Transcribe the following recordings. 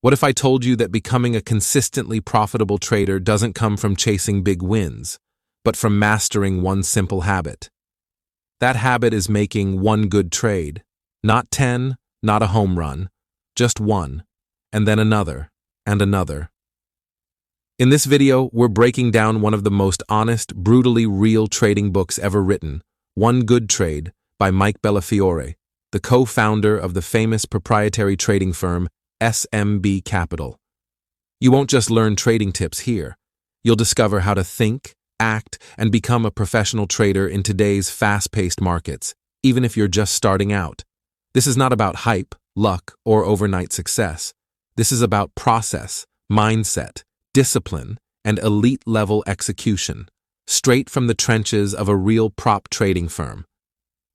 What if I told you that becoming a consistently profitable trader doesn't come from chasing big wins, but from mastering one simple habit? That habit is making one good trade. Not 10, not a home run, just one, and then another, and another. In this video, we're breaking down one of the most honest, brutally real trading books ever written, One Good Trade, by Mike Bellafiore, the co-founder of the famous proprietary trading firm SMB Capital. You won't just learn trading tips here. You'll discover how to think, act, and become a professional trader in today's fast-paced markets, even if you're just starting out. This is not about hype, luck, or overnight success. This is about process, mindset, discipline, and elite-level execution, straight from the trenches of a real prop trading firm.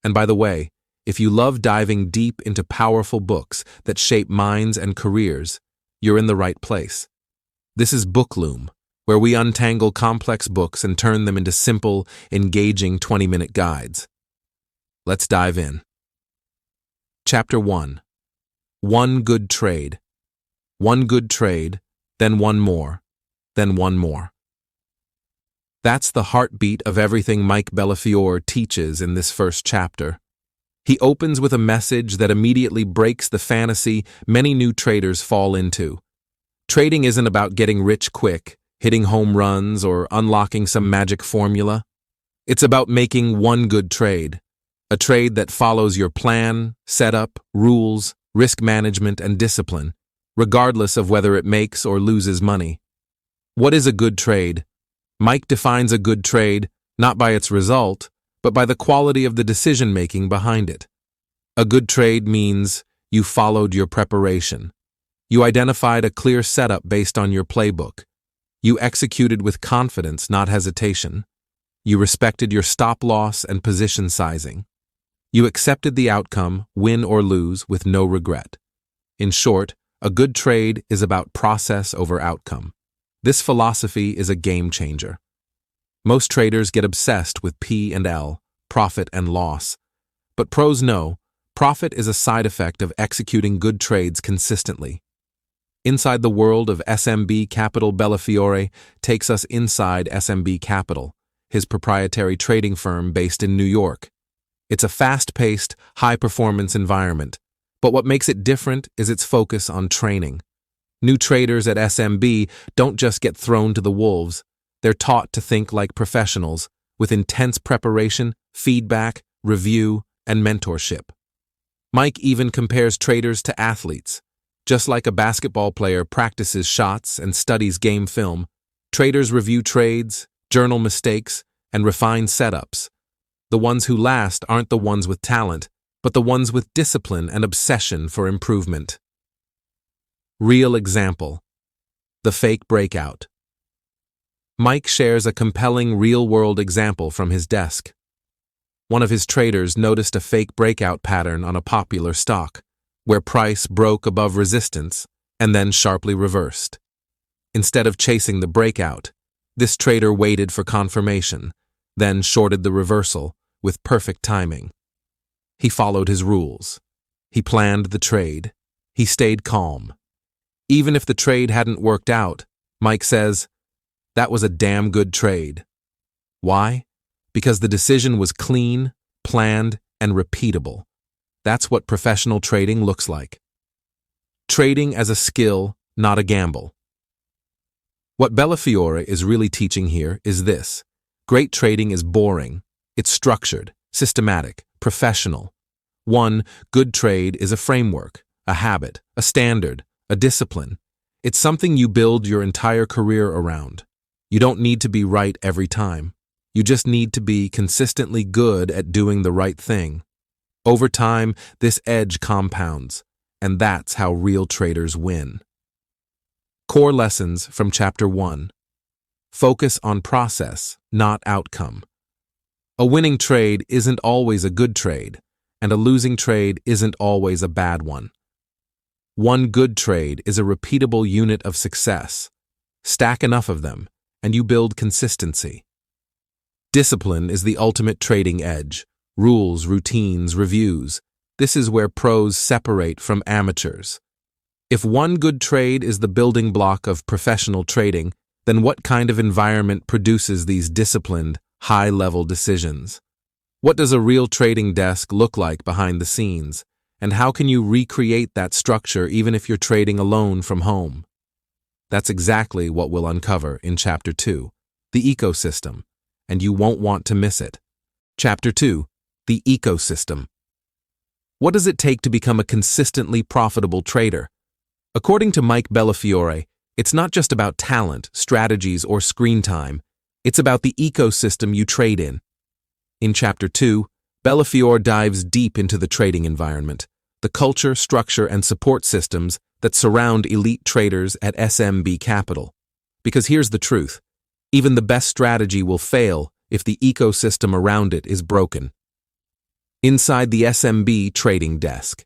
And by the way, if you love diving deep into powerful books that shape minds and careers, you're in the right place. This is Book Loom, where we untangle complex books and turn them into simple, engaging 20-minute guides. Let's dive in. Chapter 1. One Good Trade. One good trade, then one more, then one more. That's the heartbeat of everything Mike Bellafiore teaches in this first chapter. He opens with a message that immediately breaks the fantasy many new traders fall into. Trading isn't about getting rich quick, hitting home runs, or unlocking some magic formula. It's about making one good trade, a trade that follows your plan, setup, rules, risk management, and discipline, regardless of whether it makes or loses money. What is a good trade? Mike defines a good trade not by its result, but by the quality of the decision-making behind it. A good trade means you followed your preparation. You identified a clear setup based on your playbook. You executed with confidence, not hesitation. You respected your stop-loss and position sizing. You accepted the outcome, win or lose, with no regret. In short, a good trade is about process over outcome. This philosophy is a game changer. Most traders get obsessed with P&L, profit and loss. But pros know, profit is a side effect of executing good trades consistently. Inside the world of SMB Capital, Bellafiore takes us inside SMB Capital, his proprietary trading firm based in New York. It's a fast-paced, high-performance environment, but what makes it different is its focus on training. New traders at SMB don't just get thrown to the wolves. They're taught to think like professionals, with intense preparation, feedback, review, and mentorship. Mike even compares traders to athletes. Just like a basketball player practices shots and studies game film, traders review trades, journal mistakes, and refine setups. The ones who last aren't the ones with talent, but the ones with discipline and obsession for improvement. Real example: the fake breakout. Mike shares a compelling real-world example from his desk. One of his traders noticed a fake breakout pattern on a popular stock, where price broke above resistance and then sharply reversed. Instead of chasing the breakout, this trader waited for confirmation, then shorted the reversal with perfect timing. He followed his rules. He planned the trade. He stayed calm. Even if the trade hadn't worked out, Mike says, that was a damn good trade. Why? Because the decision was clean, planned, and repeatable. That's what professional trading looks like. Trading as a skill, not a gamble. What Bellafiore is really teaching here is this: great trading is boring. It's structured, systematic, professional. One good trade is a framework, a habit, a standard, a discipline. It's something you build your entire career around. You don't need to be right every time. You just need to be consistently good at doing the right thing. Over time, this edge compounds, and that's how real traders win. Core lessons from Chapter 1. Focus on process, not outcome. A winning trade isn't always a good trade, and a losing trade isn't always a bad one. One good trade is a repeatable unit of success. Stack enough of them, and you build consistency. Discipline is the ultimate trading edge. Rules, routines, reviews. This is where pros separate from amateurs. If one good trade is the building block of professional trading, then what kind of environment produces these disciplined, high-level decisions? What does a real trading desk look like behind the scenes? And how can you recreate that structure even if you're trading alone from home? That's exactly what we'll uncover in Chapter 2, the ecosystem, and you won't want to miss it. Chapter 2, the ecosystem. What does it take to become a consistently profitable trader? According to Mike Bellafiore, it's not just about talent, strategies, or screen time. It's about the ecosystem you trade in. In Chapter 2, Bellafiore dives deep into the trading environment, the culture, structure, and support systems that surround elite traders at SMB Capital. Because here's the truth, even the best strategy will fail if the ecosystem around it is broken. Inside the SMB trading desk.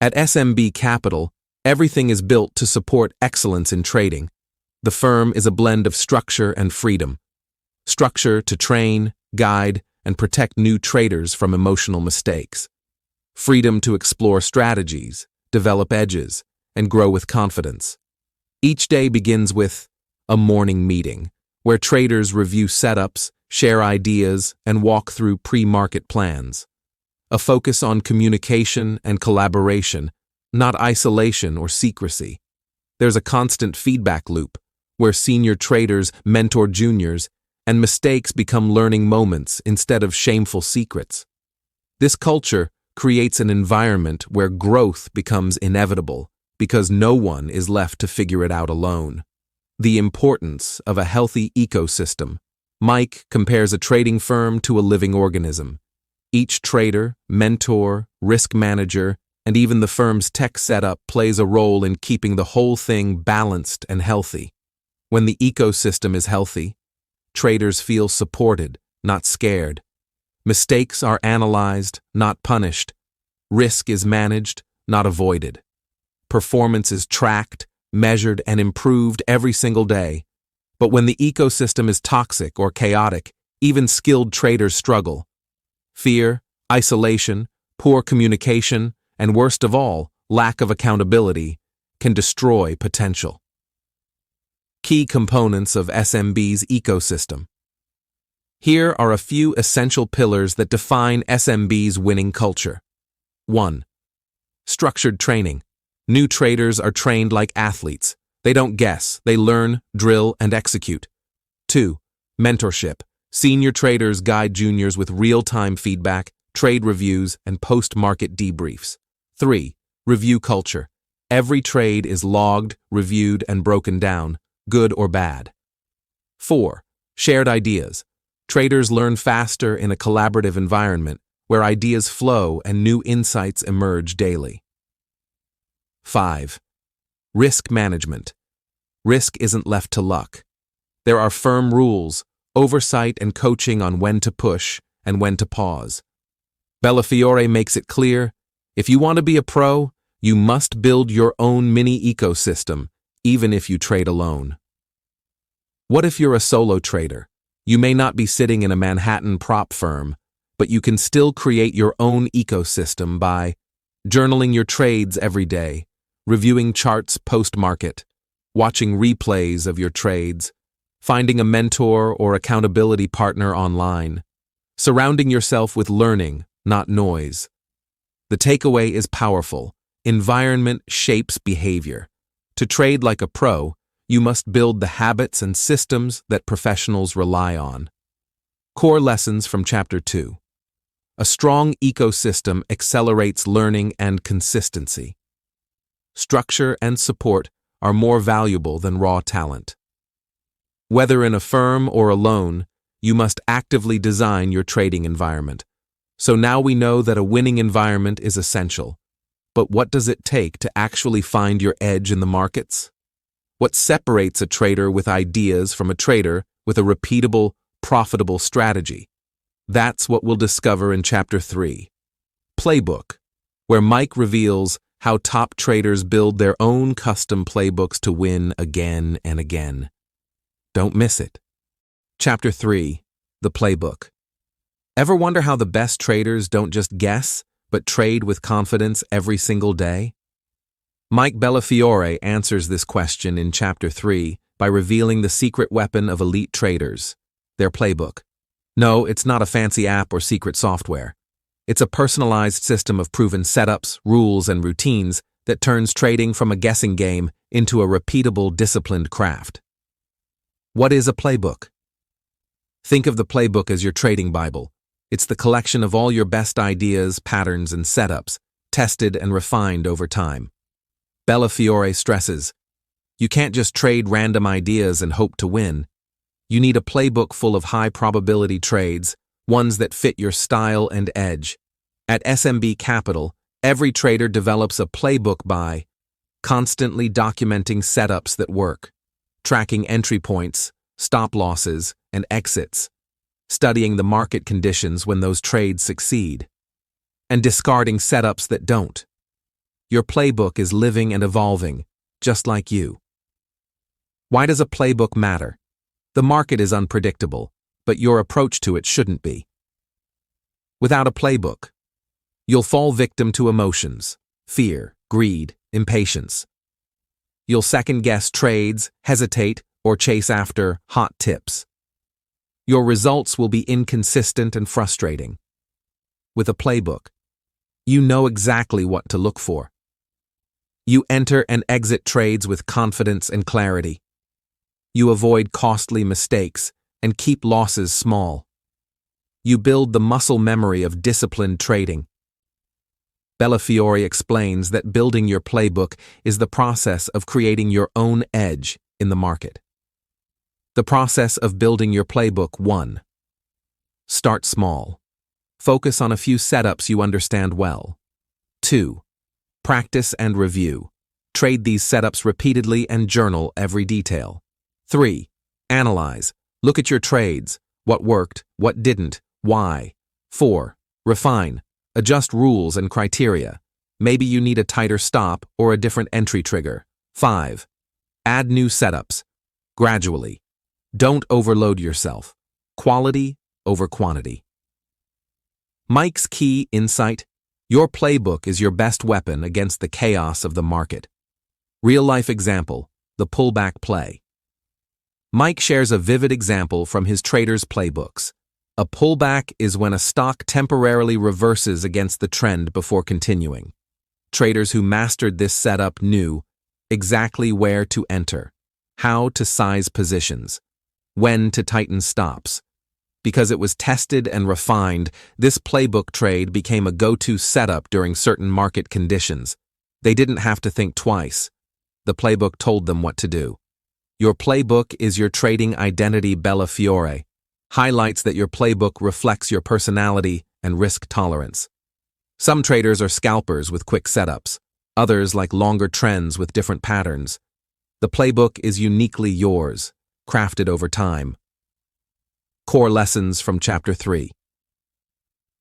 At SMB Capital, everything is built to support excellence in trading. The firm is a blend of structure and freedom. Structure to train, guide, and protect new traders from emotional mistakes. Freedom to explore strategies, develop edges, and grow with confidence. Each day begins with a morning meeting, where traders review setups, share ideas, and walk through pre-market plans. A focus on communication and collaboration, not isolation or secrecy. There's a constant feedback loop, where senior traders mentor juniors, and mistakes become learning moments instead of shameful secrets. This culture creates an environment where growth becomes inevitable because no one is left to figure it out alone. The importance of a healthy ecosystem. Mike compares a trading firm to a living organism. Each trader, mentor, risk manager, and even the firm's tech setup plays a role in keeping the whole thing balanced and healthy. When the ecosystem is healthy, traders feel supported, not scared. Mistakes are analyzed, not punished. Risk is managed, not avoided. Performance is tracked, measured, and improved every single day. But when the ecosystem is toxic or chaotic, even skilled traders struggle. Fear, isolation, poor communication, and worst of all, lack of accountability can destroy potential. Key components of SMB's ecosystem. Here are a few essential pillars that define SMB's winning culture. 1. Structured training. New traders are trained like athletes. They don't guess, they learn, drill, and execute. 2. Mentorship. Senior traders guide juniors with real-time feedback, trade reviews, and post-market debriefs. 3. Review culture. Every trade is logged, reviewed, and broken down, good or bad. 4. Shared ideas. Traders learn faster in a collaborative environment where ideas flow and new insights emerge daily. 5. Risk management. Risk isn't left to luck. There are firm rules, oversight, and coaching on when to push and when to pause. Bellafiore makes it clear, if you want to be a pro, you must build your own mini ecosystem, even if you trade alone. What if you're a solo trader? You may not be sitting in a Manhattan prop firm, but you can still create your own ecosystem by journaling your trades every day, reviewing charts post-market, watching replays of your trades, finding a mentor or accountability partner online, surrounding yourself with learning, not noise. The takeaway is powerful. Environment shapes behavior. To trade like a pro, you must build the habits and systems that professionals rely on. Core lessons from Chapter 2. A strong ecosystem accelerates learning and consistency. Structure and support are more valuable than raw talent. Whether in a firm or alone, you must actively design your trading environment. So now we know that a winning environment is essential. But what does it take to actually find your edge in the markets? What separates a trader with ideas from a trader with a repeatable, profitable strategy? That's what we'll discover in Chapter 3, Playbook, where Mike reveals how top traders build their own custom playbooks to win again and again. Don't miss it. Chapter 3, the Playbook. Ever wonder how the best traders don't just guess, but trade with confidence every single day? Mike Bellafiore answers this question in Chapter 3 by revealing the secret weapon of elite traders, their playbook. No, it's not a fancy app or secret software. It's a personalized system of proven setups, rules, and routines that turns trading from a guessing game into a repeatable, disciplined craft. What is a playbook? Think of the playbook as your trading Bible. It's the collection of all your best ideas, patterns, and setups, tested and refined over time. Bellafiore stresses, you can't just trade random ideas and hope to win. You need a playbook full of high-probability trades, ones that fit your style and edge. At SMB Capital, every trader develops a playbook by constantly documenting setups that work, tracking entry points, stop losses, and exits, studying the market conditions when those trades succeed, and discarding setups that don't. Your playbook is living and evolving, just like you. Why does a playbook matter? The market is unpredictable, but your approach to it shouldn't be. Without a playbook, you'll fall victim to emotions, fear, greed, impatience. You'll second-guess trades, hesitate, or chase after hot tips. Your results will be inconsistent and frustrating. With a playbook, you know exactly what to look for. You enter and exit trades with confidence and clarity. You avoid costly mistakes and keep losses small. You build the muscle memory of disciplined trading. Bellafiore explains that building your playbook is the process of creating your own edge in the market. The process of building your playbook: 1. Start small. Focus on a few setups you understand well. 2. Practice and review. Trade these setups repeatedly and journal every detail. 3. Analyze. Look at your trades. What worked, what didn't, why. 4. Refine. Adjust rules and criteria. Maybe you need a tighter stop or a different entry trigger. 5. Add new setups. Gradually. Don't overload yourself. Quality over quantity. Mike's key insight: your playbook is your best weapon against the chaos of the market. Real-life example: the pullback play. Mike shares a vivid example from his traders' playbooks. A pullback is when a stock temporarily reverses against the trend before continuing. Traders who mastered this setup knew exactly where to enter, how to size positions, when to tighten stops. Because it was tested and refined, this playbook trade became a go-to setup during certain market conditions. They didn't have to think twice. The playbook told them what to do. Your playbook is your trading identity. Bellafiore highlights that your playbook reflects your personality and risk tolerance. Some traders are scalpers with quick setups. Others like longer trends with different patterns. The playbook is uniquely yours, crafted over time. Core lessons from Chapter 3.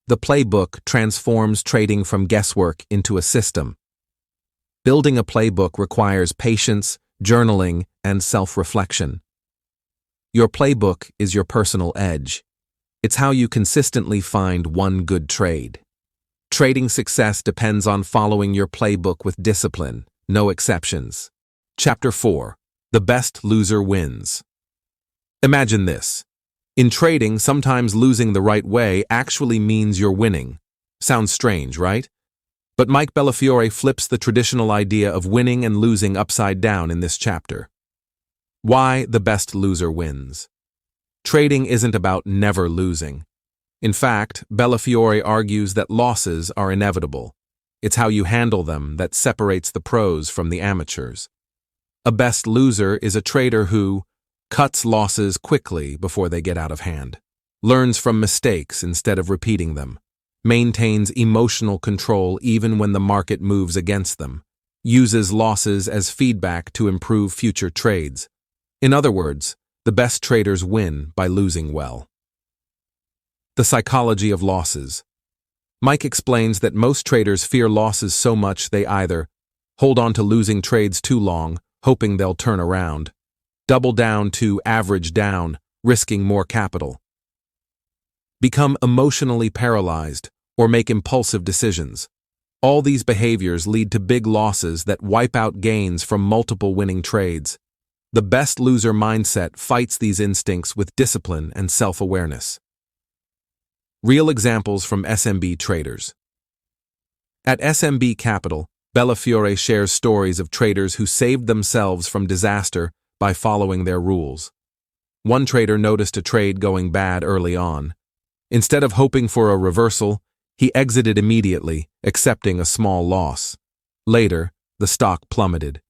The playbook transforms trading from guesswork into a system. Building a playbook requires patience, journaling, and self-reflection. Your playbook is your personal edge. It's how you consistently find one good trade. Trading success depends on following your playbook with discipline, no exceptions. Chapter 4. The best loser wins. Imagine this. In trading, sometimes losing the right way actually means you're winning. Sounds strange, right? But Mike Bellafiore flips the traditional idea of winning and losing upside down in this chapter. Why the best loser wins. Trading isn't about never losing. In fact, Bellafiore argues that losses are inevitable. It's how you handle them that separates the pros from the amateurs. A best loser is a trader who cuts losses quickly before they get out of hand, learns from mistakes instead of repeating them, maintains emotional control even when the market moves against them, uses losses as feedback to improve future trades. In other words, the best traders win by losing well. The psychology of losses. Mike explains that most traders fear losses so much they either hold on to losing trades too long, hoping they'll turn around, double down to average down, risking more capital, become emotionally paralyzed, or make impulsive decisions. All these behaviors lead to big losses that wipe out gains from multiple winning trades. The best loser mindset fights these instincts with discipline and self-awareness. Real examples from SMB traders. At SMB Capital, Bellafiore shares stories of traders who saved themselves from disaster by following their rules. One trader noticed a trade going bad early on. Instead of hoping for a reversal, he exited immediately, accepting a small loss. Later, the stock plummeted.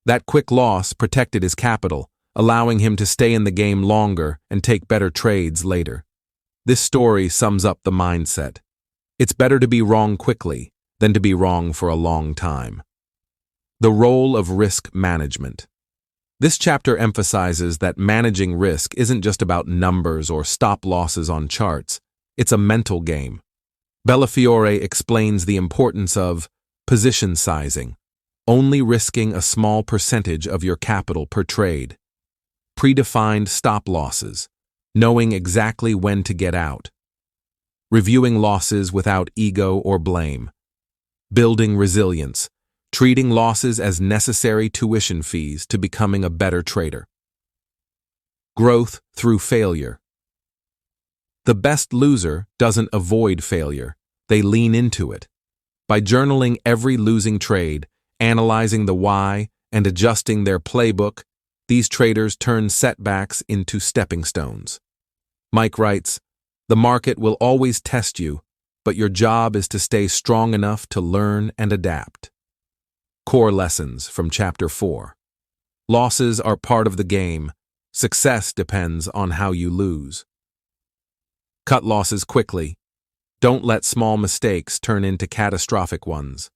That quick loss protected his capital, allowing him to stay in the game longer and take better trades later. This story sums up the mindset. It's better to be wrong quickly than to be wrong for a long time. The role of risk management. This chapter emphasizes that managing risk isn't just about numbers or stop losses on charts. It's a mental game. Bellafiore explains the importance of position sizing, only risking a small percentage of your capital per trade. Predefined stop losses, knowing exactly when to get out. Reviewing losses without ego or blame. Building resilience, treating losses as necessary tuition fees to becoming a better trader. Growth through failure. The best loser doesn't avoid failure, they lean into it. By journaling every losing trade, analyzing the why, and adjusting their playbook, these traders turn setbacks into stepping stones. Mike writes, "The market will always test you, but your job is to stay strong enough to learn and adapt." Core lessons from Chapter 4. Losses are part of the game. Success depends on how you lose. Cut losses quickly. Don't let small mistakes turn into catastrophic ones.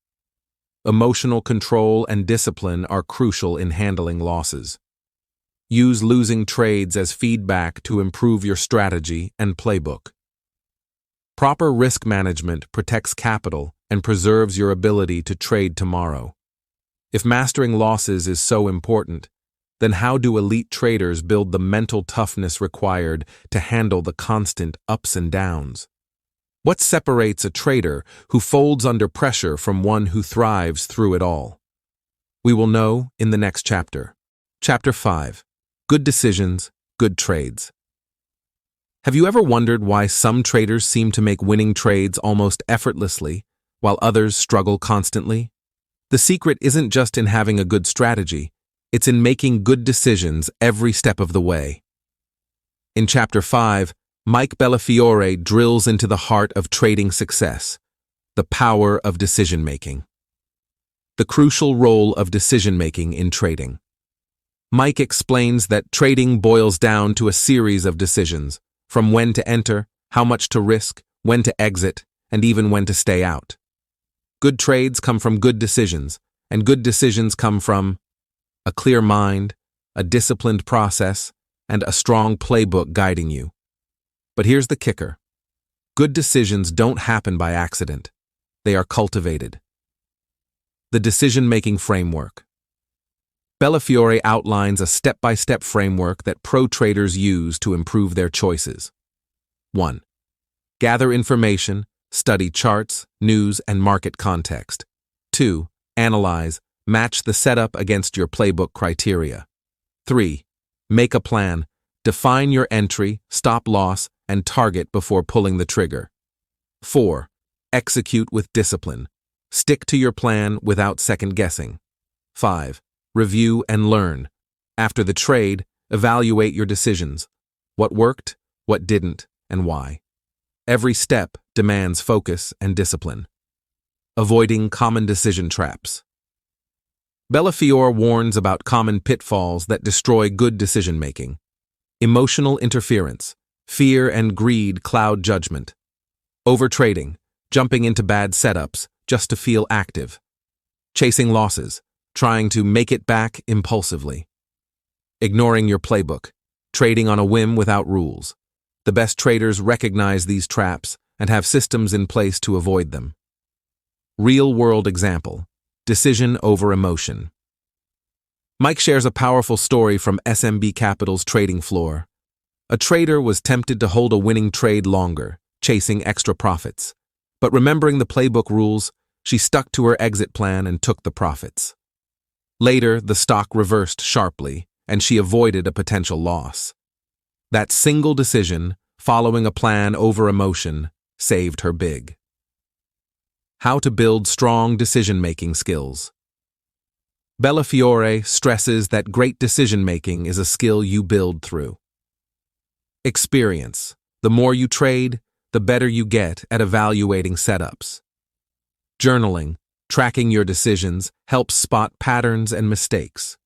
Emotional control and discipline are crucial in handling losses. Use losing trades as feedback to improve your strategy and playbook. Proper risk management protects capital and preserves your ability to trade tomorrow. If mastering losses is so important, then how do elite traders build the mental toughness required to handle the constant ups and downs? What separates a trader who folds under pressure from one who thrives through it all? We will know in the next chapter. Chapter 5. Good decisions, good trades. Have you ever wondered why some traders seem to make winning trades almost effortlessly, while others struggle constantly? The secret isn't just in having a good strategy, it's in making good decisions every step of the way. In Chapter 5, Mike Bellafiore drills into the heart of trading success, the power of decision-making. The crucial role of decision-making in trading. Mike explains that trading boils down to a series of decisions, from when to enter, how much to risk, when to exit, and even when to stay out. Good trades come from good decisions, and good decisions come from a clear mind, a disciplined process, and a strong playbook guiding you. But here's the kicker. Good decisions don't happen by accident. They are cultivated. The decision-making framework. Bellafiore outlines a step-by-step framework that pro traders use to improve their choices. 1. Gather information, study charts, news, and market context. 2. Analyze, match the setup against your playbook criteria. 3. Make a plan, define your entry, stop loss, and target before pulling the trigger. 4. Execute with discipline. Stick to your plan without second-guessing. 5. Review and learn. After the trade, evaluate your decisions. What worked, what didn't, and why. Every step demands focus and discipline. Avoiding common decision traps. Bellafiore warns about common pitfalls that destroy good decision-making. Emotional interference, fear and greed cloud judgment. Overtrading, jumping into bad setups just to feel active. Chasing losses, trying to make it back impulsively. Ignoring your playbook, trading on a whim without rules. The best traders recognize these traps and have systems in place to avoid them. Real-world example. Decision over emotion. Mike shares a powerful story from SMB Capital's trading floor. A trader was tempted to hold a winning trade longer, chasing extra profits. But remembering the playbook rules, She stuck to her exit plan and took the profits. Later, the stock reversed sharply, and she avoided a potential loss. That single decision, following a plan over emotion, saved her big. How to build strong decision-making skills. Bellafiore stresses that great decision-making is a skill you build through experience. The more you trade, the better you get at evaluating setups. Journaling, tracking your decisions, helps spot patterns and mistakes.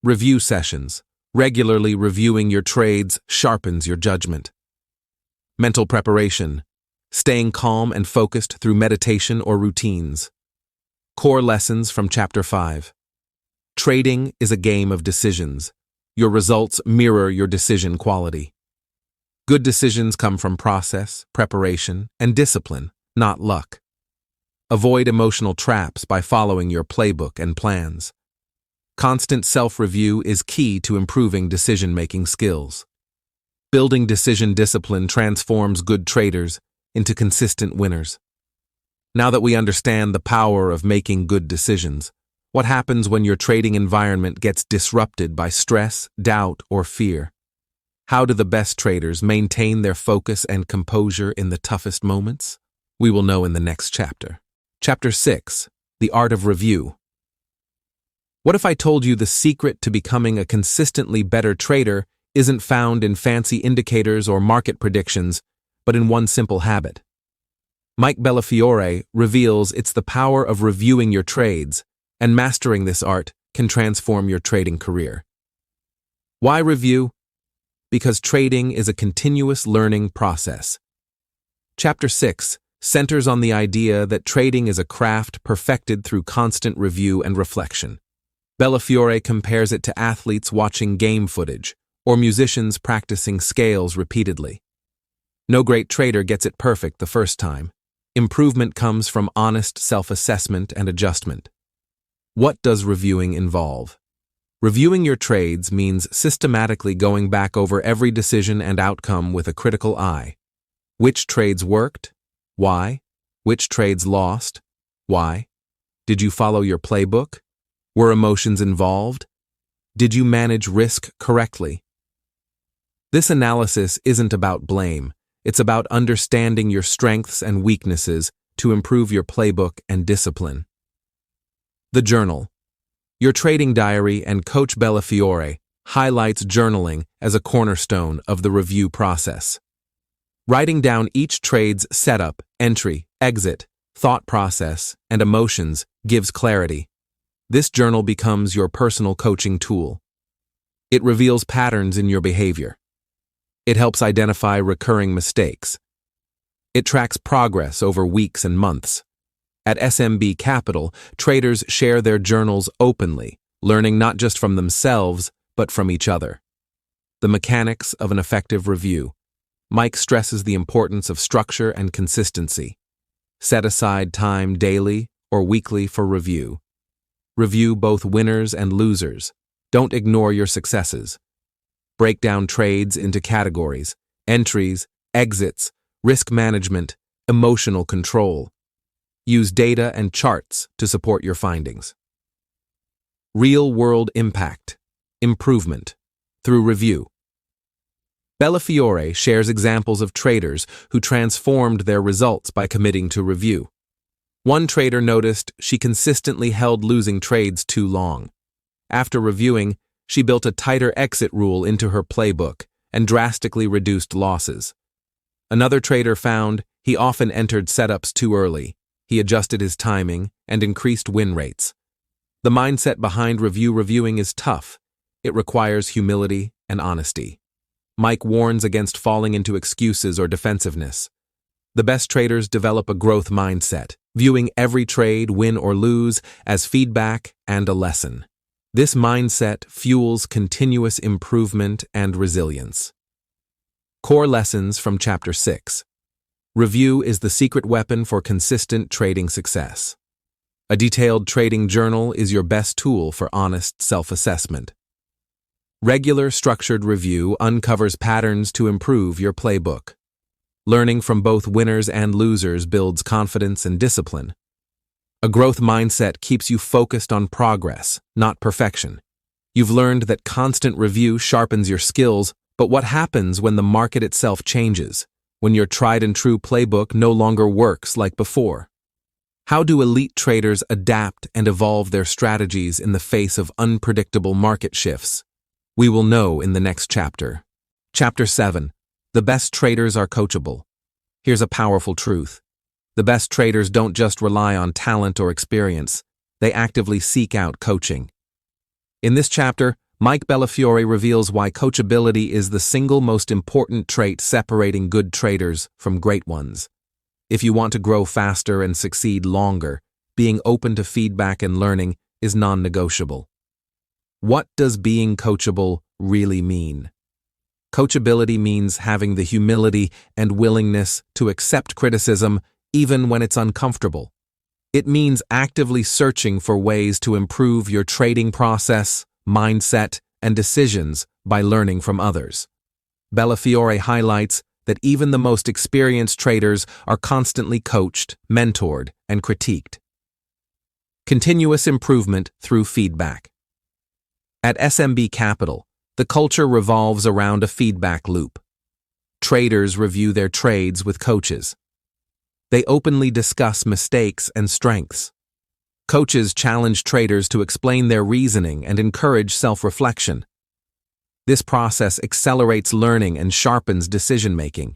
Review sessions, regularly reviewing your trades sharpens your judgment. Mental preparation, staying calm and focused through meditation or routines. Core lessons from Chapter 5. Trading is a game of decisions. Your results mirror your decision quality. Good decisions come from process, preparation, and discipline, not luck. Avoid emotional traps by following your playbook and plans. Constant self-review is key to improving decision-making skills. Building decision discipline transforms good traders into consistent winners. Now that we understand the power of making good decisions, what happens when your trading environment gets disrupted by stress, doubt, or fear? How do the best traders maintain their focus and composure in the toughest moments? We will know in the next chapter. Chapter 6. The Art of Review. What if I told you the secret to becoming a consistently better trader isn't found in fancy indicators or market predictions, but in one simple habit? Mike Bellafiore reveals it's the power of reviewing your trades, and mastering this art can transform your trading career. Why review? Because trading is a continuous learning process. Chapter 6 centers on the idea that trading is a craft perfected through constant review and reflection. Bellafiore compares it to athletes watching game footage or musicians practicing scales repeatedly. No great trader gets it perfect the first time. Improvement comes from honest self-assessment and adjustment. What does reviewing involve? Reviewing your trades means systematically going back over every decision and outcome with a critical eye. Which trades worked? Why? Which trades lost? Why? Did you follow your playbook? Were emotions involved? Did you manage risk correctly? This analysis isn't about blame. It's about understanding your strengths and weaknesses to improve your playbook and discipline. The Journal. Your trading diary and Coach Bellafiore highlights journaling as a cornerstone of the review process. Writing down each trade's setup, entry, exit, thought process, and emotions gives clarity. This journal becomes your personal coaching tool. It reveals patterns in your behavior. It helps identify recurring mistakes. It tracks progress over weeks and months. At SMB Capital, traders share their journals openly, learning not just from themselves, but from each other. The mechanics of an effective review. Mike stresses the importance of structure and consistency. Set aside time daily or weekly for review. Review both winners and losers. Don't ignore your successes. Break down trades into categories: entries, exits, risk management, emotional control. Use data and charts to support your findings. Real-world impact, improvement, through review. Bellafiore shares examples of traders who transformed their results by committing to review. One trader noticed she consistently held losing trades too long. After reviewing, she built a tighter exit rule into her playbook and drastically reduced losses. Another trader found he often entered setups too early. He adjusted his timing and increased win rates. The mindset behind reviewing is tough. It requires humility and honesty. Mike warns against falling into excuses or defensiveness. The best traders develop a growth mindset, viewing every trade, win or lose, as feedback and a lesson. This mindset fuels continuous improvement and resilience. Core lessons from Chapter 6. Review is the secret weapon for consistent trading success. A detailed trading journal is your best tool for honest self-assessment. Regular structured review uncovers patterns to improve your playbook. Learning from both winners and losers builds confidence and discipline. A growth mindset keeps you focused on progress, not perfection. You've learned that constant review sharpens your skills, but what happens when the market itself changes, when your tried-and-true playbook no longer works like before? How do elite traders adapt and evolve their strategies in the face of unpredictable market shifts? We will know in the next chapter. Chapter 7. The best traders are coachable. Here's a powerful truth. The best traders don't just rely on talent or experience, they actively seek out coaching. In this chapter, Mike Bellafiore reveals why coachability is the single most important trait separating good traders from great ones. If you want to grow faster and succeed longer, being open to feedback and learning is non-negotiable. What does being coachable really mean? Coachability means having the humility and willingness to accept criticism even when it's uncomfortable. It means actively searching for ways to improve your trading process, mindset, and decisions by learning from others. Bellafiore highlights that even the most experienced traders are constantly coached, mentored, and critiqued. Continuous improvement through feedback. At SMB Capital, the culture revolves around a feedback loop. Traders review their trades with coaches. They openly discuss mistakes and strengths. Coaches challenge traders to explain their reasoning and encourage self-reflection. This process accelerates learning and sharpens decision-making.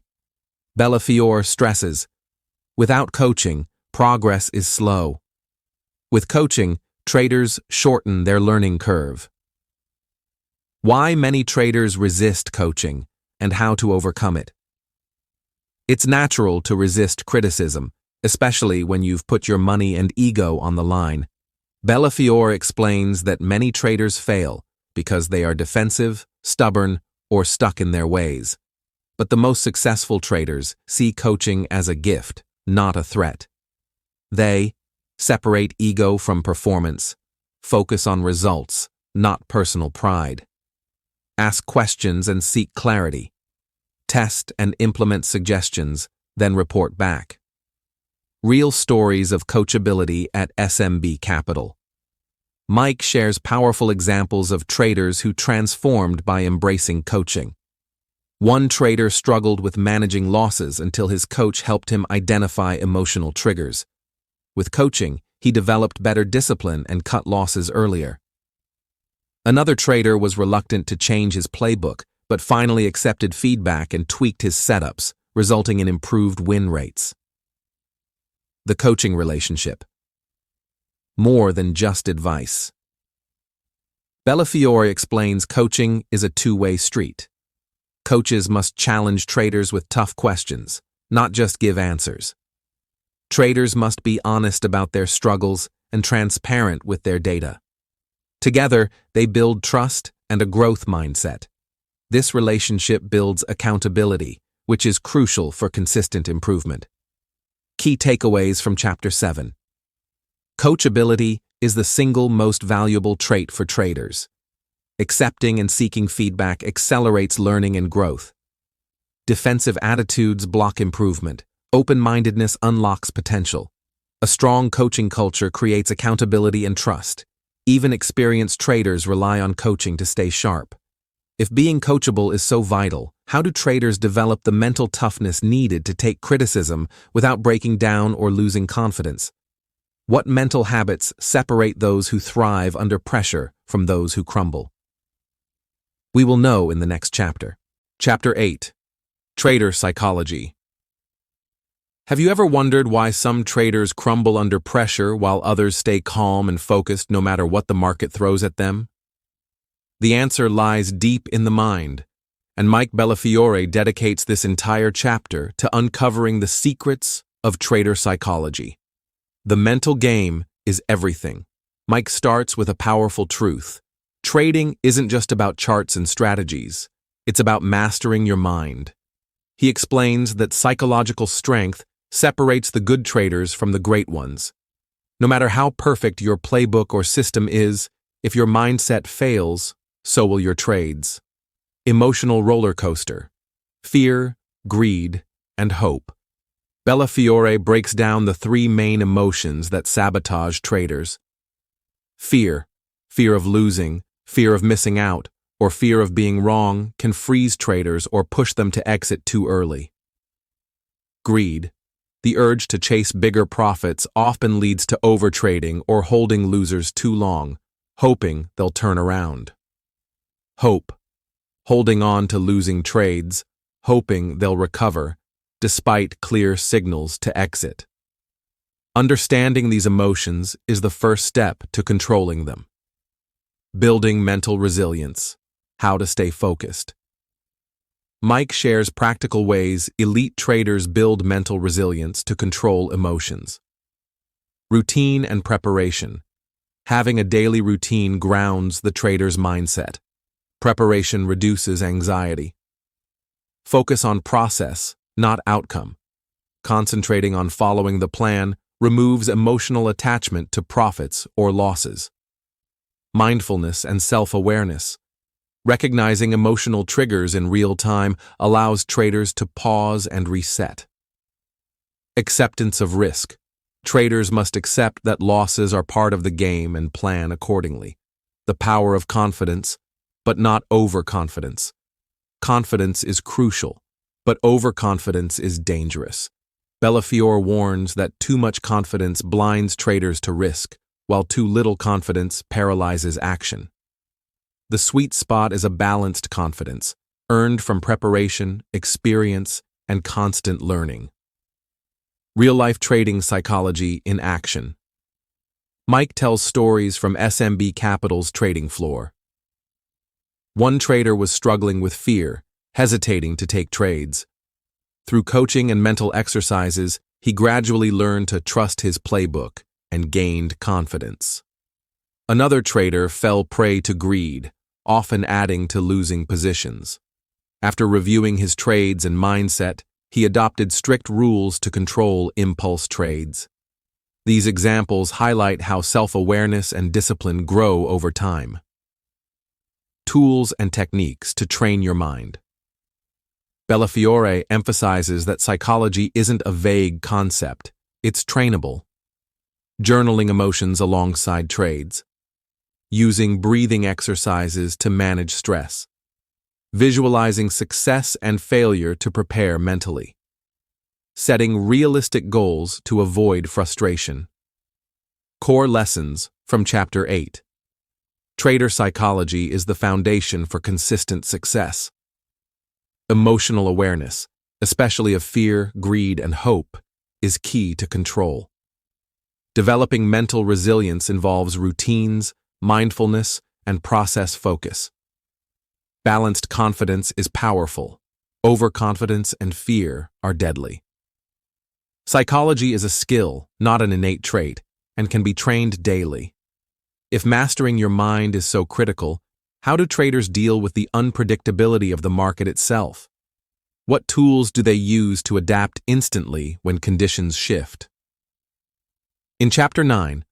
Bellafiore stresses, without coaching, progress is slow. With coaching, traders shorten their learning curve. Why many traders resist coaching and how to overcome it. It's natural to resist criticism, especially when you've put your money and ego on the line. Bellafiore explains that many traders fail because they are defensive, stubborn, or stuck in their ways. But the most successful traders see coaching as a gift, not a threat. They separate ego from performance, focus on results, not personal pride. Ask questions and seek clarity. Test and implement suggestions, then report back. Real stories of coachability at SMB Capital. Mike shares powerful examples of traders who transformed by embracing coaching. One trader struggled with managing losses until his coach helped him identify emotional triggers. With coaching, he developed better discipline and cut losses earlier. Another trader was reluctant to change his playbook, but finally accepted feedback and tweaked his setups, resulting in improved win rates. The coaching relationship. More than just advice. Bellafiore explains coaching is a two-way street. Coaches must challenge traders with tough questions, not just give answers. Traders must be honest about their struggles and transparent with their data. Together, they build trust and a growth mindset. This relationship builds accountability, which is crucial for consistent improvement. Key takeaways from Chapter 7. Coachability is the single most valuable trait for traders. Accepting and seeking feedback accelerates learning and growth. Defensive attitudes block improvement. Open-mindedness unlocks potential. A strong coaching culture creates accountability and trust. Even experienced traders rely on coaching to stay sharp. If being coachable is so vital, how do traders develop the mental toughness needed to take criticism without breaking down or losing confidence? What mental habits separate those who thrive under pressure from those who crumble? We will know in the next chapter. Chapter 8. Trader Psychology. Have you ever wondered why some traders crumble under pressure while others stay calm and focused no matter what the market throws at them? The answer lies deep in the mind, and Mike Bellafiore dedicates this entire chapter to uncovering the secrets of trader psychology. The mental game is everything. Mike starts with a powerful truth. Trading isn't just about charts and strategies. It's about mastering your mind. He explains that psychological strength separates the good traders from the great ones. No matter how perfect your playbook or system is, if your mindset fails, so will your trades. Emotional roller coaster. Fear, greed, and hope. Bellafiore breaks down the three main emotions that sabotage traders. Fear, fear of losing, fear of missing out, or fear of being wrong can freeze traders or push them to exit too early. Greed, the urge to chase bigger profits often leads to overtrading or holding losers too long, hoping they'll turn around. Hope, holding on to losing trades, hoping they'll recover, despite clear signals to exit. Understanding these emotions is the first step to controlling them. Building mental resilience, how to stay focused. Mike shares practical ways elite traders build mental resilience to control emotions. Routine and preparation. Having a daily routine grounds the trader's mindset. Preparation reduces anxiety. Focus on process, not outcome. Concentrating on following the plan removes emotional attachment to profits or losses. Mindfulness and self-awareness. Recognizing emotional triggers in real time allows traders to pause and reset. Acceptance of risk. Traders must accept that losses are part of the game and plan accordingly. The power of confidence, but not overconfidence. Confidence is crucial, but overconfidence is dangerous. Bellafiore warns that too much confidence blinds traders to risk, while too little confidence paralyzes action. The sweet spot is a balanced confidence, earned from preparation, experience, and constant learning. Real-life trading psychology in action. Mike tells stories from SMB Capital's trading floor. One trader was struggling with fear, hesitating to take trades. Through coaching and mental exercises, he gradually learned to trust his playbook and gained confidence. Another trader fell prey to greed, often adding to losing positions. After reviewing his trades and mindset, he adopted strict rules to control impulse trades. These examples highlight how self-awareness and discipline grow over time. Tools and techniques to train your mind. Bellafiore emphasizes that psychology isn't a vague concept, it's trainable. Journaling emotions alongside trades. Using breathing exercises to manage stress. Visualizing success and failure to prepare mentally. Setting realistic goals to avoid frustration. Core lessons from Chapter 8. Trader psychology is the foundation for consistent success. Emotional awareness, especially of fear, greed, and hope, is key to control. Developing mental resilience involves routines, mindfulness, and process focus. Balanced confidence is powerful. Overconfidence and fear are deadly. Psychology is a skill, not an innate trait, and can be trained daily. If mastering your mind is so critical, how do traders deal with the unpredictability of the market itself? What tools do they use to adapt instantly when conditions shift? In Chapter 9,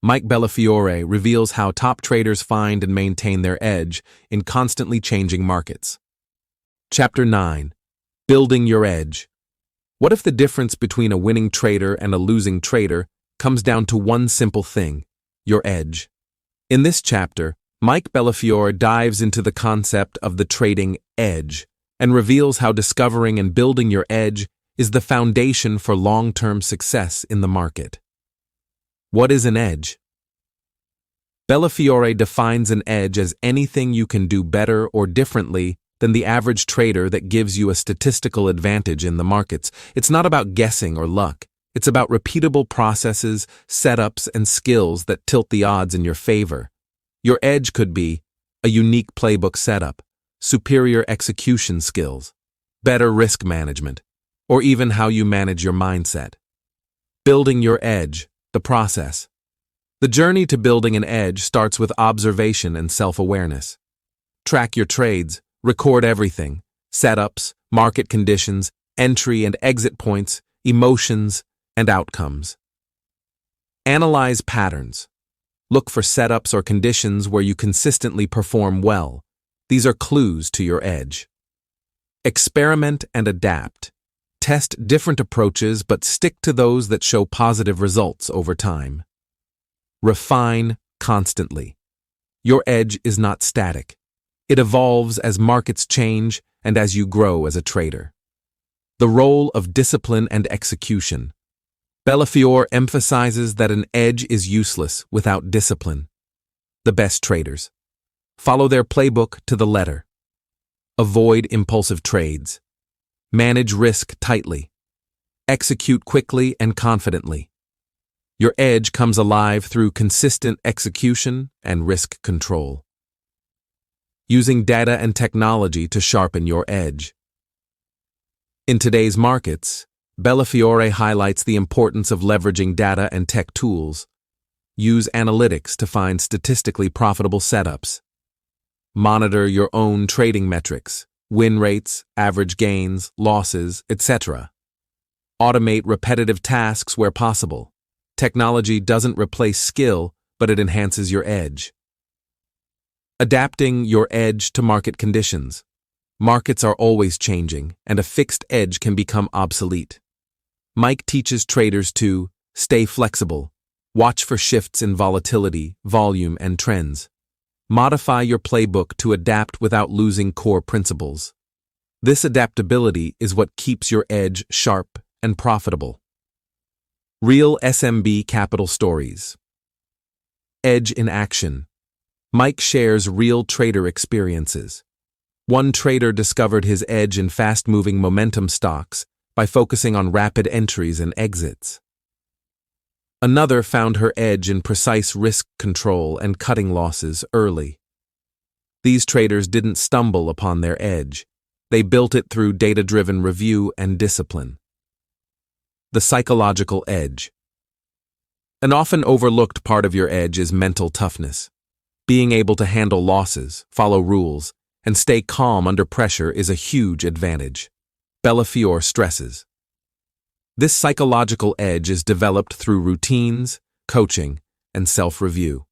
Mike Bellafiore reveals how top traders find and maintain their edge in constantly changing markets. Chapter 9. Building your edge. What if the difference between a winning trader and a losing trader comes down to one simple thing: your edge? In this chapter, Mike Bellafiore dives into the concept of the trading edge and reveals how discovering and building your edge is the foundation for long-term success in the market. What is an edge? Bellafiore defines an edge as anything you can do better or differently than the average trader that gives you a statistical advantage in the markets. It's not about guessing or luck. It's about repeatable processes, setups, and skills that tilt the odds in your favor. Your edge could be a unique playbook setup, superior execution skills, better risk management, or even how you manage your mindset. Building your edge, the process. The journey to building an edge starts with observation and self-awareness. Track your trades, record everything: setups, market conditions, entry and exit points, emotions, and outcomes. Analyze patterns. Look for setups or conditions where you consistently perform well. These are clues to your edge. Experiment and adapt. Test different approaches but stick to those that show positive results over time. Refine constantly. Your edge is not static. It evolves as markets change and as you grow as a trader. The role of discipline and execution. Bellafiore emphasizes that an edge is useless without discipline. The best traders follow their playbook to the letter. Avoid impulsive trades. Manage risk tightly. Execute quickly and confidently. Your edge comes alive through consistent execution and risk control. Using data and technology to sharpen your edge. In today's markets, Bellafiore highlights the importance of leveraging data and tech tools. Use analytics to find statistically profitable setups. Monitor your own trading metrics, win rates, average gains, losses, etc. Automate repetitive tasks where possible. Technology doesn't replace skill, but it enhances your edge. Adapting your edge to market conditions. Markets are always changing, and a fixed edge can become obsolete. Mike teaches traders to stay flexible, watch for shifts in volatility, volume, and trends. Modify your playbook to adapt without losing core principles. This adaptability is what keeps your edge sharp and profitable. Real SMB Capital stories. Edge in action. Mike shares real trader experiences. One trader discovered his edge in fast-moving momentum stocks by focusing on rapid entries and exits. Another found her edge in precise risk control and cutting losses early. These traders didn't stumble upon their edge. They built it through data-driven review and discipline. The psychological edge. An often overlooked part of your edge is mental toughness. Being able to handle losses, follow rules, and stay calm under pressure is a huge advantage. Bellafiore stresses. This psychological edge is developed through routines, coaching, and self-review.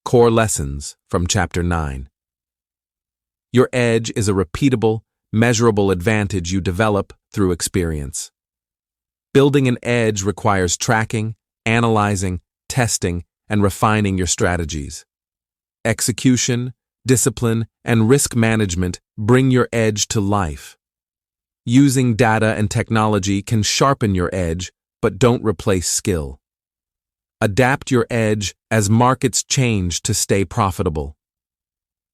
Core lessons from Chapter 9. Your edge is a repeatable, measurable advantage you develop through experience. Building an edge requires tracking, analyzing, testing, and refining your strategies. Execution, discipline, and risk management bring your edge to life. Using data and technology can sharpen your edge, but don't replace skill. Adapt your edge as markets change to stay profitable.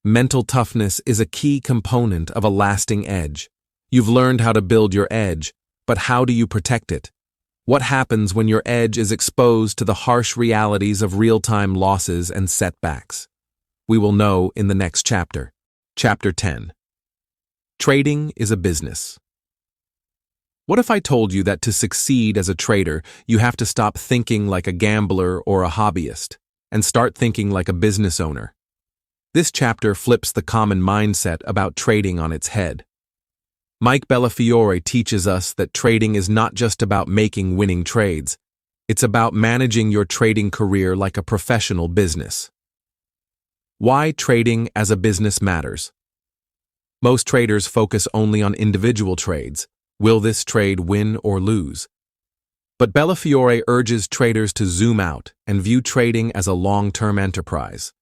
Mental toughness is a key component of a lasting edge. You've learned how to build your edge, but how do you protect it? What happens when your edge is exposed to the harsh realities of real-time losses and setbacks? We will know in the next chapter. Chapter 10. Trading is a business. What if I told you that to succeed as a trader, you have to stop thinking like a gambler or a hobbyist and start thinking like a business owner? This chapter flips the common mindset about trading on its head. Mike Bellafiore teaches us that trading is not just about making winning trades. It's about managing your trading career like a professional business. Why trading as a business matters. Most traders focus only on individual trades. Will this trade win or lose? But Bellafiore urges traders to zoom out and view trading as a long-term enterprise.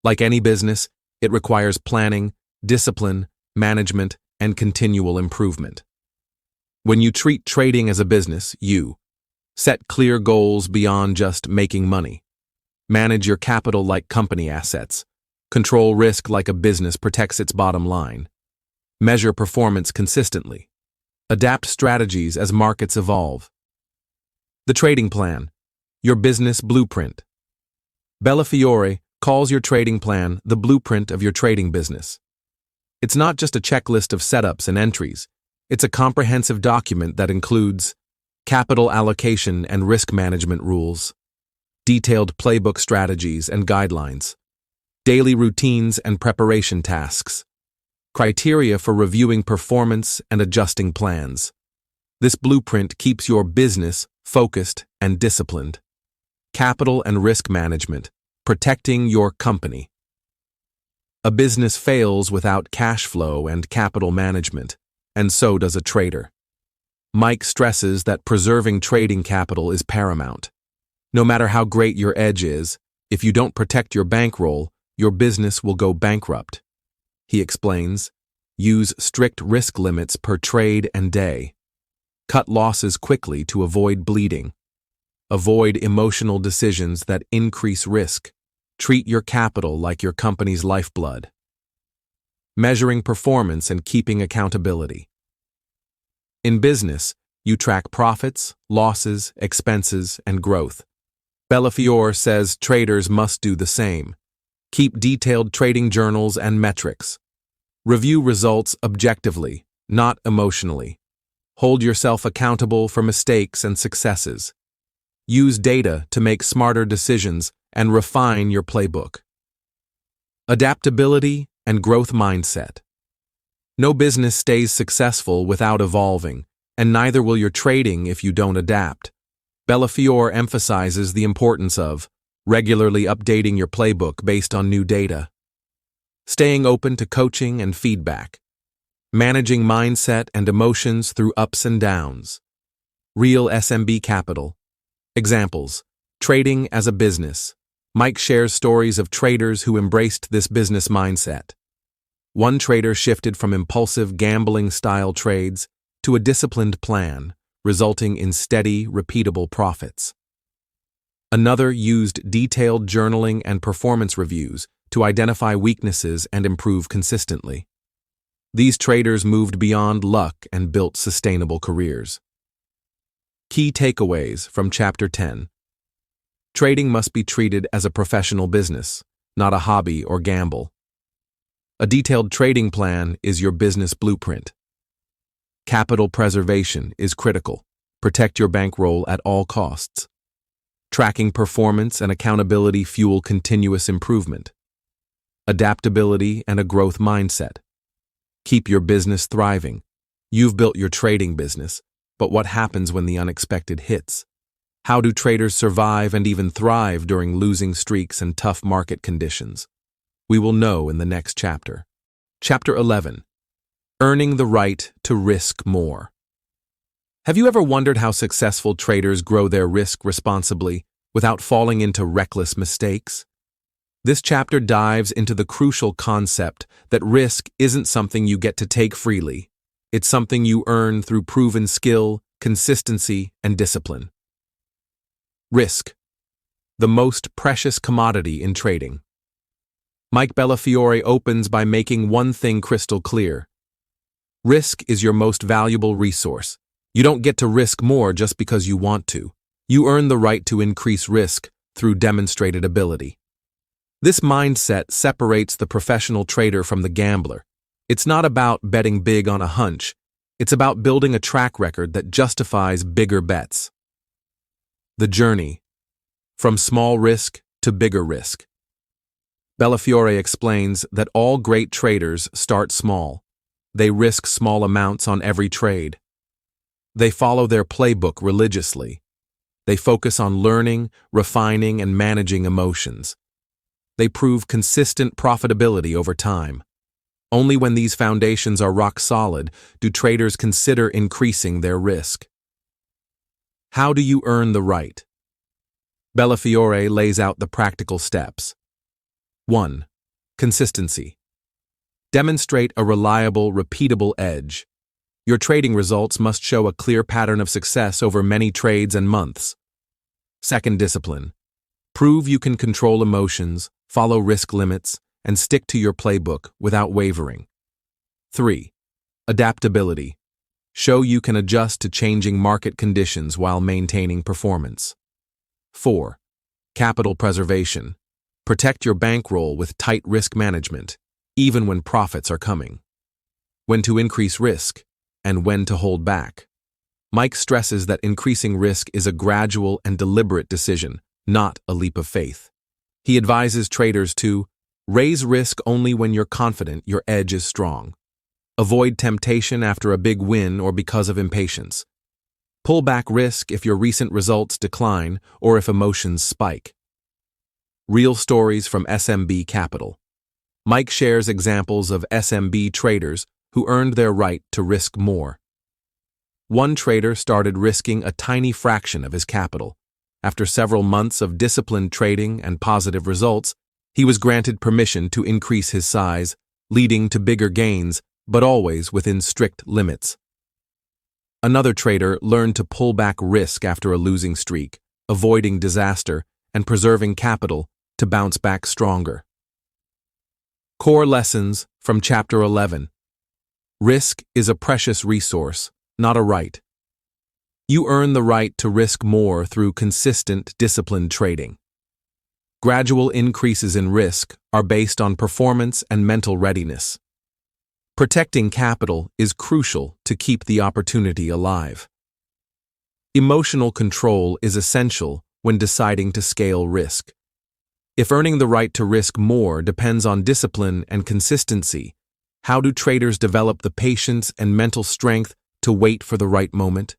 Like any business, it requires planning, discipline, management, and continual improvement. When you treat trading as a business, you set clear goals beyond just making money. Manage your capital like company assets. Control risk like a business protects its bottom line. Measure performance consistently. Adapt strategies as markets evolve. The trading plan, your business blueprint. Bellafiore calls your trading plan the blueprint of your trading business. It's not just a checklist of setups and entries. It's a comprehensive document that includes capital allocation and risk management rules, detailed playbook strategies and guidelines, daily routines and preparation tasks, criteria for reviewing performance and adjusting plans. This blueprint keeps your business focused and disciplined. Capital and risk management, protecting your company. A business fails without cash flow and capital management, and so does a trader. Mike stresses that preserving trading capital is paramount. No matter how great your edge is, if you don't protect your bankroll, your business will go bankrupt. He explains, use strict risk limits per trade and day. Cut losses quickly to avoid bleeding. Avoid emotional decisions that increase risk. Treat your capital like your company's lifeblood. Measuring performance and keeping accountability. In business, you track profits, losses, expenses, and growth. Bellafiore says traders must do the same. Keep detailed trading journals and metrics. Review results objectively, not emotionally. Hold yourself accountable for mistakes and successes. Use data to make smarter decisions and refine your playbook. Adaptability and growth mindset. No business stays successful without evolving, and neither will your trading if you don't adapt. Bellafiore emphasizes the importance of regularly updating your playbook based on new data, staying open to coaching and feedback, managing mindset and emotions through ups and downs. Real SMB Capital. Examples: trading as a business. Mike shares stories of traders who embraced this business mindset. One trader shifted from impulsive gambling-style trades to a disciplined plan, resulting in steady, repeatable profits. Another used detailed journaling and performance reviews to identify weaknesses and improve consistently. These traders moved beyond luck and built sustainable careers. Key takeaways from Chapter 10. Trading must be treated as a professional business, not a hobby or gamble. A detailed trading plan is your business blueprint. Capital preservation is critical. Protect your bankroll at all costs. Tracking performance and accountability fuel continuous improvement. Adaptability and a growth mindset. Keep your business thriving. You've built your trading business, but what happens when the unexpected hits? How do traders survive and even thrive during losing streaks and tough market conditions? We will know in the next chapter. Chapter 11. Earning the right to risk more. Have you ever wondered how successful traders grow their risk responsibly without falling into reckless mistakes? This chapter dives into the crucial concept that risk isn't something you get to take freely. It's something you earn through proven skill, consistency, and discipline. Risk, the most precious commodity in trading. Mike Bellafiore opens by making one thing crystal clear. Risk is your most valuable resource. You don't get to risk more just because you want to. You earn the right to increase risk through demonstrated ability. This mindset separates the professional trader from the gambler. It's not about betting big on a hunch. It's about building a track record that justifies bigger bets. The journey. From small risk to bigger risk. Bellafiore explains that all great traders start small. They risk small amounts on every trade. They follow their playbook religiously. They focus on learning, refining, and managing emotions. They prove consistent profitability over time. Only when these foundations are rock solid do traders consider increasing their risk. How do you earn the right? Bellafiore lays out the practical steps. 1. Consistency. Demonstrate a reliable, repeatable edge. Your trading results must show a clear pattern of success over many trades and months. 2. Discipline. Prove you can control emotions, follow risk limits, and stick to your playbook without wavering. 3. Adaptability. Show you can adjust to changing market conditions while maintaining performance. 4. Capital preservation. Protect your bankroll with tight risk management, even when profits are coming. When to increase risk, and when to hold back. Mike stresses that increasing risk is a gradual and deliberate decision, not a leap of faith. He advises traders to raise risk only when you're confident your edge is strong. Avoid temptation after a big win or because of impatience. Pull back risk if your recent results decline or if emotions spike. Real stories from SMB Capital. Mike shares examples of SMB traders who earned their right to risk more. One trader started risking a tiny fraction of his capital. After several months of disciplined trading and positive results, he was granted permission to increase his size, leading to bigger gains, but always within strict limits. Another trader learned to pull back risk after a losing streak, avoiding disaster and preserving capital to bounce back stronger. Core lessons from Chapter 11. Risk is a precious resource, not a right. You earn the right to risk more through consistent, disciplined trading. Gradual increases in risk are based on performance and mental readiness. Protecting capital is crucial to keep the opportunity alive. Emotional control is essential when deciding to scale risk. If earning the right to risk more depends on discipline and consistency, how do traders develop the patience and mental strength to wait for the right moment?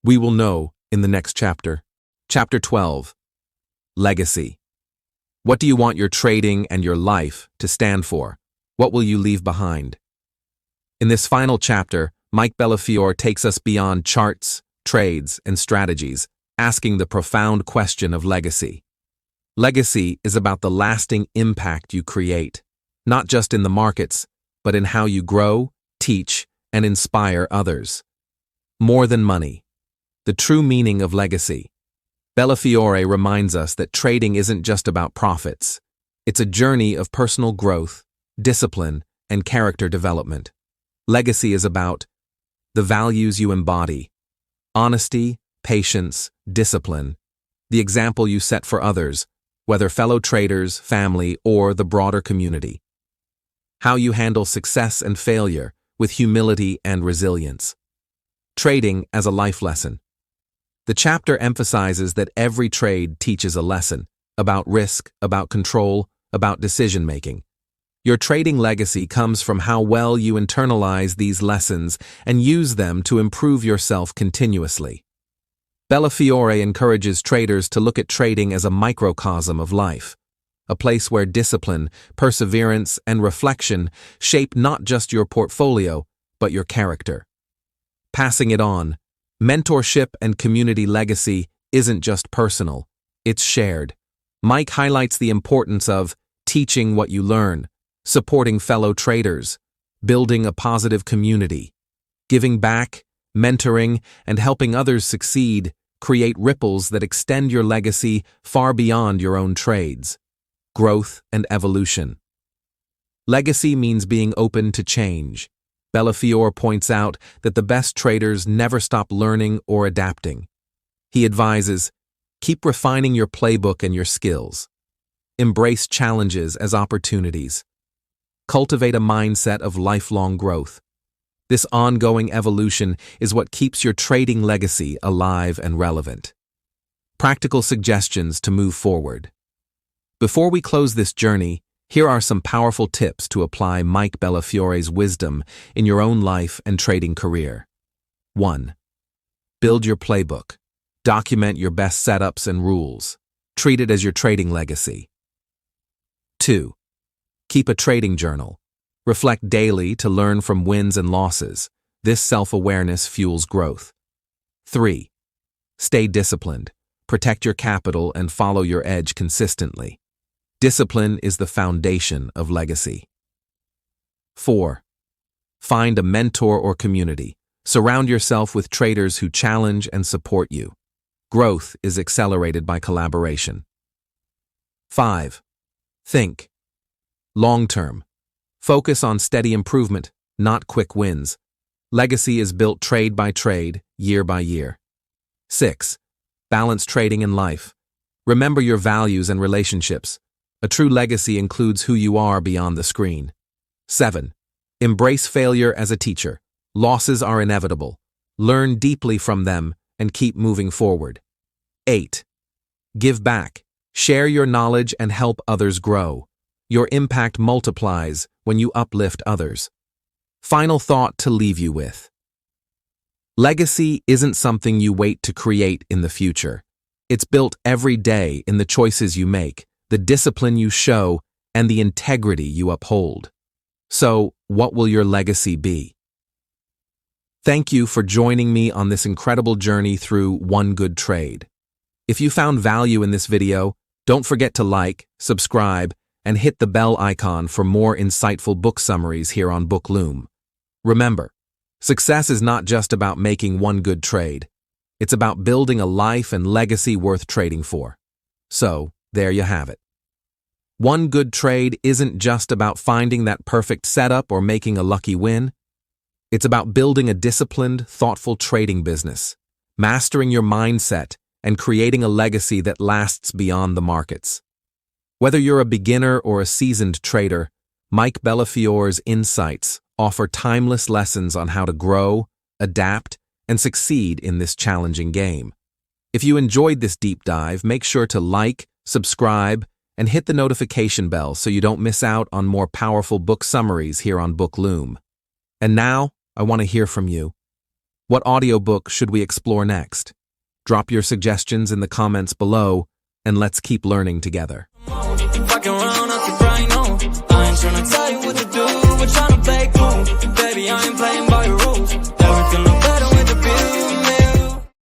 We will know in the next chapter. Chapter 12. Legacy. What do you want your trading and your life to stand for? What will you leave behind? In this final chapter, Mike Bellafiore takes us beyond charts, trades, and strategies, asking the profound question of legacy. Legacy is about the lasting impact you create, not just in the markets, but in how you grow, teach, and inspire others. More than money. The true meaning of legacy. Bellafiore reminds us that trading isn't just about profits. It's a journey of personal growth, discipline, and character development. Legacy is about the values you embody: honesty, patience, discipline, the example you set for others, whether fellow traders, family, or the broader community. How you handle success and failure with humility and resilience. Trading as a life lesson. The chapter emphasizes that every trade teaches a lesson about risk, about control, about decision-making. Your trading legacy comes from how well you internalize these lessons and use them to improve yourself continuously. Bellafiore encourages traders to look at trading as a microcosm of life, a place where discipline, perseverance, and reflection shape not just your portfolio, but your character. Passing it on. Mentorship and community legacy isn't just personal, it's shared. Mike highlights the importance of teaching what you learn, supporting fellow traders, building a positive community. Giving back, mentoring, and helping others succeed create ripples that extend your legacy far beyond your own trades. Growth and evolution. Legacy means being open to change. Bellafiore points out that the best traders never stop learning or adapting. He advises, keep refining your playbook and your skills. Embrace challenges as opportunities. Cultivate a mindset of lifelong growth. This ongoing evolution is what keeps your trading legacy alive and relevant. Practical suggestions to move forward. Before we close this journey, here are some powerful tips to apply Mike Bellafiore's wisdom in your own life and trading career. 1. Build your playbook. Document your best setups and rules. Treat it as your trading legacy. 2. Keep a trading journal. Reflect daily to learn from wins and losses. This self-awareness fuels growth. 3. Stay disciplined. Protect your capital and follow your edge consistently. Discipline is the foundation of legacy. 4. Find a mentor or community. Surround yourself with traders who challenge and support you. Growth is accelerated by collaboration. 5. Think long-term. Focus on steady improvement, not quick wins. Legacy is built trade by trade, year by year. 6. Balance trading and life. Remember your values and relationships. A true legacy includes who you are beyond the screen. 7. Embrace failure as a teacher. Losses are inevitable. Learn deeply from them and keep moving forward. 8. Give back. Share your knowledge and help others grow. Your impact multiplies when you uplift others. Final thought to leave you with. Legacy isn't something you wait to create in the future. It's built every day in the choices you make, the discipline you show, and the integrity you uphold. So, what will your legacy be? Thank you for joining me on this incredible journey through one good trade. If you found value in this video, don't forget to like, subscribe, and hit the bell icon for more insightful book summaries here on Book Loom. Remember, success is not just about making one good trade. It's about building a life and legacy worth trading for. So, there you have it. One good trade isn't just about finding that perfect setup or making a lucky win. It's about building a disciplined, thoughtful trading business, mastering your mindset, and creating a legacy that lasts beyond the markets. Whether you're a beginner or a seasoned trader, Mike Bellafiore's insights offer timeless lessons on how to grow, adapt, and succeed in this challenging game. If you enjoyed this deep dive, make sure to like, subscribe, and hit the notification bell so you don't miss out on more powerful book summaries here on Book Loom. And now, I want to hear from you. What audiobook should we explore next? Drop your suggestions in the comments below, and let's keep learning together. If I can run, I can grind on. I ain't tryna